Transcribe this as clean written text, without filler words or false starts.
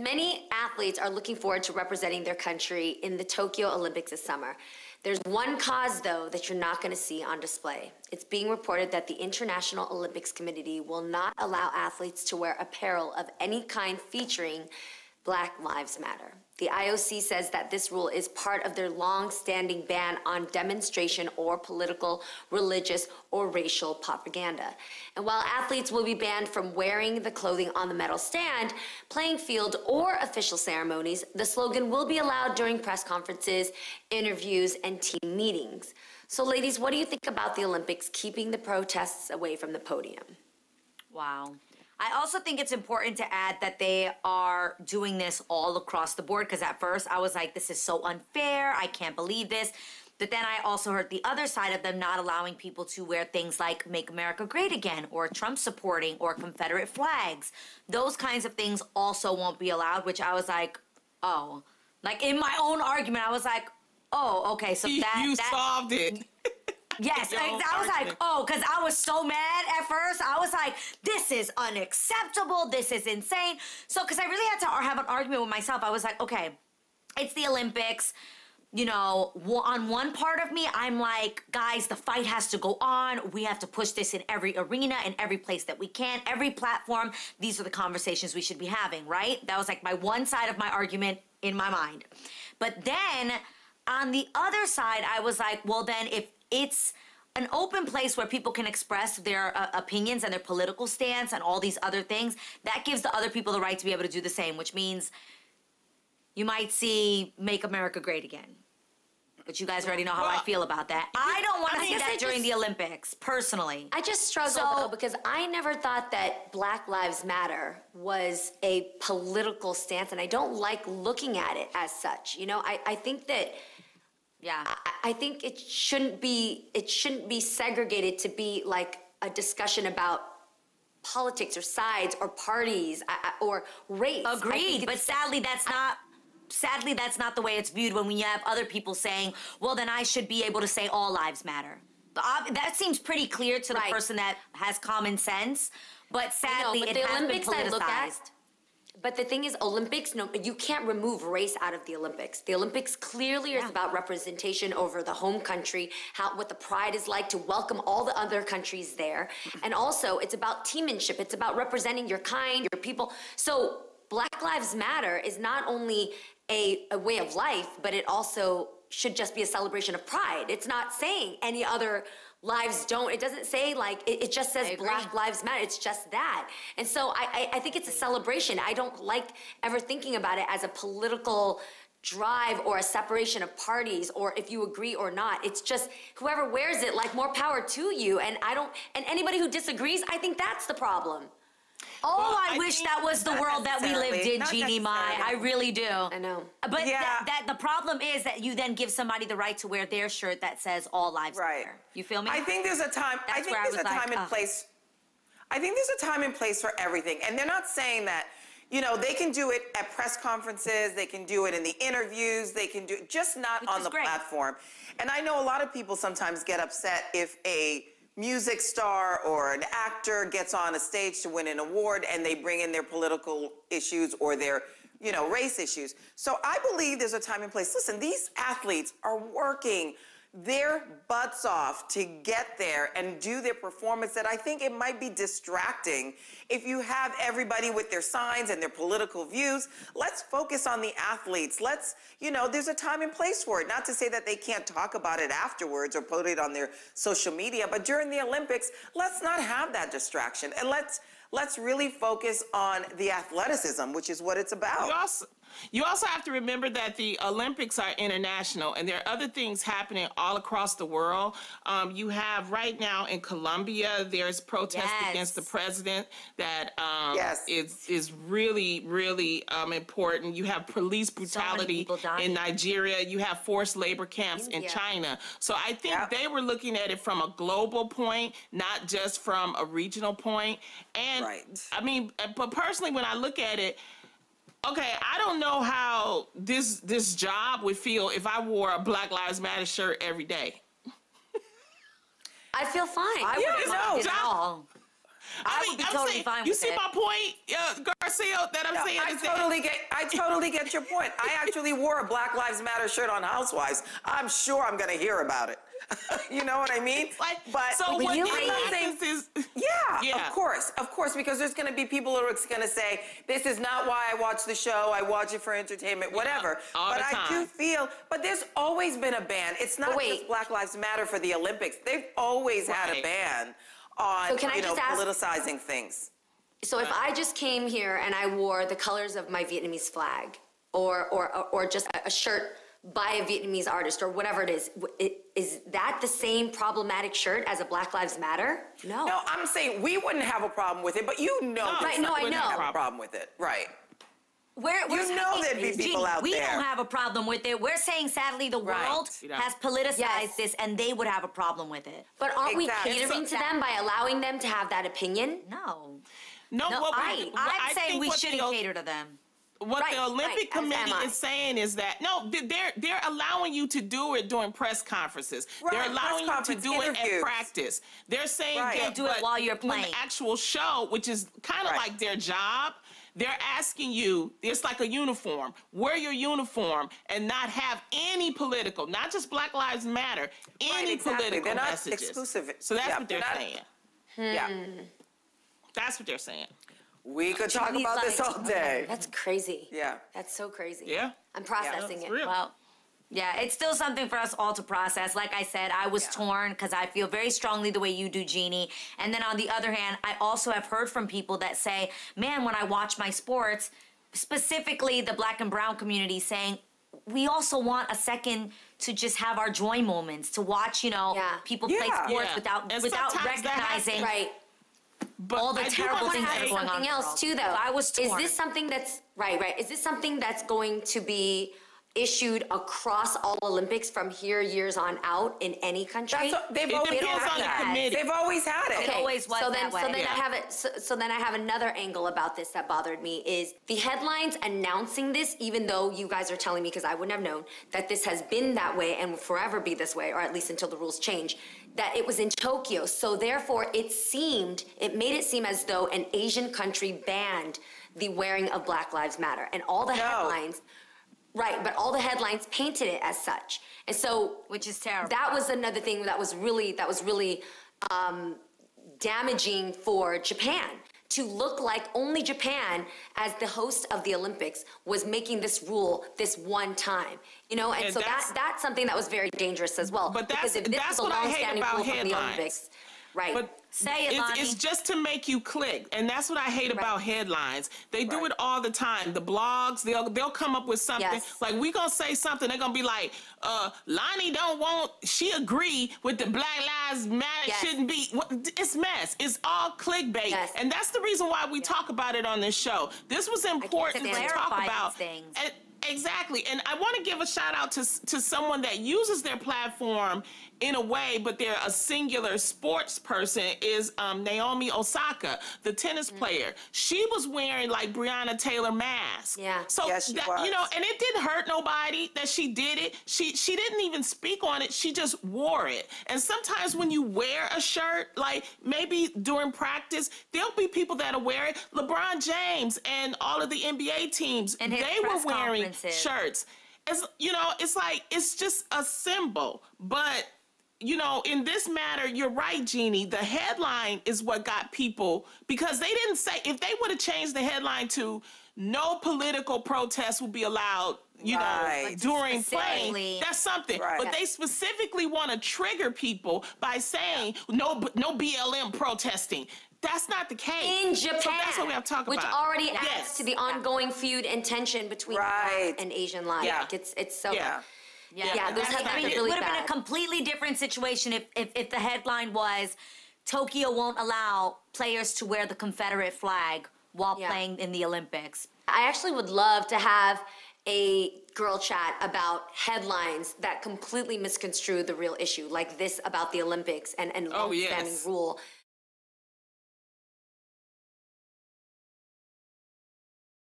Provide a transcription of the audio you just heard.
Many athletes are looking forward to representing their country in the Tokyo Olympics this summer. There's one cause, though, that you're not going to see on display. It's being reported that the International Olympics Committee will not allow athletes to wear apparel of any kind featuring Black Lives Matter. The IOC says that this rule is part of their long-standing ban on demonstration or political, religious, or racial propaganda. And while athletes will be banned from wearing the clothing on the medal stand, playing field, or official ceremonies, the slogan will be allowed during press conferences, interviews, and team meetings. So ladies, what do you think about the Olympics keeping the protests away from the podium? Wow. I also think it's important to add that they are doing this all across the board, because at first I was like, this is so unfair, I can't believe this. But then I also heard the other side of them not allowing people to wear things like Make America Great Again or Trump supporting or Confederate flags. Those kinds of things also won't be allowed, which I was like, oh. Like in my own argument, I was like, oh, okay, so you solved it. Yes, I was like, oh, because I was so mad at first. I was like, this is unacceptable. This is insane. So, because I really had to have an argument with myself. I was like, okay, it's the Olympics. You know, on one part of me, I'm like, guys, the fight has to go on. We have to push this in every arena, in every place that we can, every platform. These are the conversations we should be having, right? That was like my one side of my argument in my mind. But then on the other side, I was like, well, then if it's an open place where people can express their opinions and their political stance and all these other things, that gives the other people the right to be able to do the same, which means you might see Make America Great Again. But you guys already know how I feel about that. I don't want to see that during the Olympics, personally. I just struggle, though, because I never thought that Black Lives Matter was a political stance, and I don't like looking at it as such. You know, I think that... Yeah, I think it shouldn't be segregated to be like a discussion about politics or sides or parties or race. Agreed, but sadly that's not the way it's viewed when we have other people saying, well, then I should be able to say all lives matter. That seems pretty clear to the person that has common sense, but sadly it has been politicized. But the thing is, Olympics, no, you can't remove race out of the Olympics. The Olympics clearly is about representation over the home country, what the pride is like to welcome all the other countries there. And also, it's about teammanship. It's about representing your kind, your people. So Black Lives Matter is not only a way of life, but it also should just be a celebration of pride. It's not saying any other lives don't. It doesn't say like, it just says Black Lives Matter. It's just that. And so I think it's a celebration. I don't like ever thinking about it as a political drive or a separation of parties or if you agree or not. It's just whoever wears it, like more power to you. And and anybody who disagrees, I think that's the problem. Oh, well, I wish that was the world that we lived in, Jeannie Mai. I really do. I know. But the problem is that you then give somebody the right to wear their shirt that says all lives matter. You feel me? I think there's a time. I think there's a time and place. I think there's a time and place for everything. And they're not saying that, you know, they can do it at press conferences, they can do it in the interviews, they can do it just not on the platform. And I know a lot of people sometimes get upset if a music star or an actor gets on a stage to win an award and they bring in their political issues or their, you know, race issues. So I believe there's a time and place. Listen, these athletes are working their butts off to get there and do their performance that I think it might be distracting if you have everybody with their signs and their political views. Let's focus on the athletes. Let's, you know, there's a time and place for it. Not to say that they can't talk about it afterwards or put it on their social media, but during the Olympics, let's not have that distraction. And let's really focus on the athleticism, which is what it's about. You also have to remember that the Olympics are international, and there are other things happening all across the world. You have right now in Colombia, there's protest against the president that is really, really important. You have police brutality in Nigeria. You have forced labor camps in China. So I think they were looking at it from a global point, not just from a regional point. And I mean, but personally, when I look at it, okay, I don't know how this job would feel if I wore a Black Lives Matter shirt every day. I feel fine. I wouldn't mind at all. I would be totally fine with it. You see my point, Garcia, that I'm saying? I totally get your point. I actually wore a Black Lives Matter shirt on Housewives. I'm sure I'm going to hear about it. You know what I mean? But so what happens is, of course, because there's going to be people who are going to say, this is not why I watch the show. I watch it for entertainment, whatever. All the time. I do feel, but there's always been a ban. It's not just Black Lives Matter for the Olympics. They've always had a ban on, politicizing things. So if I just came here and I wore the colors of my Vietnamese flag, or just a shirt by a Vietnamese artist or whatever it is that the same problematic shirt as a Black Lives Matter? No. No, I'm saying we wouldn't have a problem with it, but you know, I know. have a problem with it, right? You know there'd be people out there. We don't have a problem with it. We're saying, sadly, the world has politicized this, and they would have a problem with it. But aren't we catering to them by allowing them to have that opinion? No. I'm saying we shouldn't cater to them. What the Olympic Committee is saying is that, no, they're allowing you to do it during press conferences. They're allowing you to do it at practice. They're saying do it while you're playing. The actual show, which is kind of like their job, they're asking you, it's like a uniform. Wear your uniform and not have any political, not just Black Lives Matter, any political they're not messages. Exclusive. So that's what they're saying. Yeah. That's what they're saying. We could talk about this all day. That's crazy. Yeah. That's so crazy. Yeah. I'm processing it. Real. Well, yeah, it's still something for us all to process. Like I said, I was torn because I feel very strongly the way you do, Jeannie. And then on the other hand, I also have heard from people that say, man, when I watch my sports, specifically the Black and brown community, saying, we also want a second to just have our joy moments, to watch, people play sports without recognizing all the terrible things that are going on. Something else too, though. I was torn. Is this something that's Is this something that's going to be issued across all Olympics from here years on out in any country? They've always had that. They've always had it. Okay, It always was that way. So then I have another angle about this that bothered me is the headlines announcing this, even though you guys are telling me, because I wouldn't have known, that this has been that way and will forever be this way, or at least until the rules change, that it was in Tokyo. So therefore it made it seem as though an Asian country banned the wearing of Black Lives Matter. And all the headlines... Right, but all the headlines painted it as such, and so which is terrible. That was another thing that was really damaging for Japan, to look like only Japan, as the host of the Olympics, was making this rule this one time, and so that's something that was very dangerous as well. But because if this that's is a what I hate long-standing about rule from the headlines. Olympics, right? But say it, Lonnie. It's just to make you click, and that's what I hate about headlines. They do it all the time. The blogs, they'll come up with something like, we gonna say something. They're gonna be like, Lonnie she agree with the Black Lives Matter shouldn't be. It's mess. It's all clickbait, and that's the reason why we talk about it on this show. This was important to talk about. Things. Exactly, and I want to give a shout out to someone that uses their platform in a way, but they're a singular sports person, is Naomi Osaka, the tennis player. She was wearing like Breonna Taylor mask. Yeah. So she was. and it didn't hurt nobody that she did it. She didn't even speak on it. She just wore it. And sometimes when you wear a shirt, like maybe during practice, there'll be people that'll wear it. LeBron James and all of the NBA teams, and they were wearing shirts. It's like, it's just a symbol. But in this matter, you're right, Jeannie. The headline is what got people, because they didn't say, if they would have changed the headline to no political protest will be allowed, during playing, that's something. Right. But they specifically want to trigger people by saying no BLM protesting. That's not the case. In Japan, so that's what we have to talk which about. already adds to the ongoing feud and tension between Black and Asian lives. Yeah. Like it's so. Yeah, it would have been a completely different situation if the headline was, Tokyo won't allow players to wear the Confederate flag while playing in the Olympics. I actually would love to have a girl chat about headlines that completely misconstrue the real issue, like this about the Olympics and long-standing rule.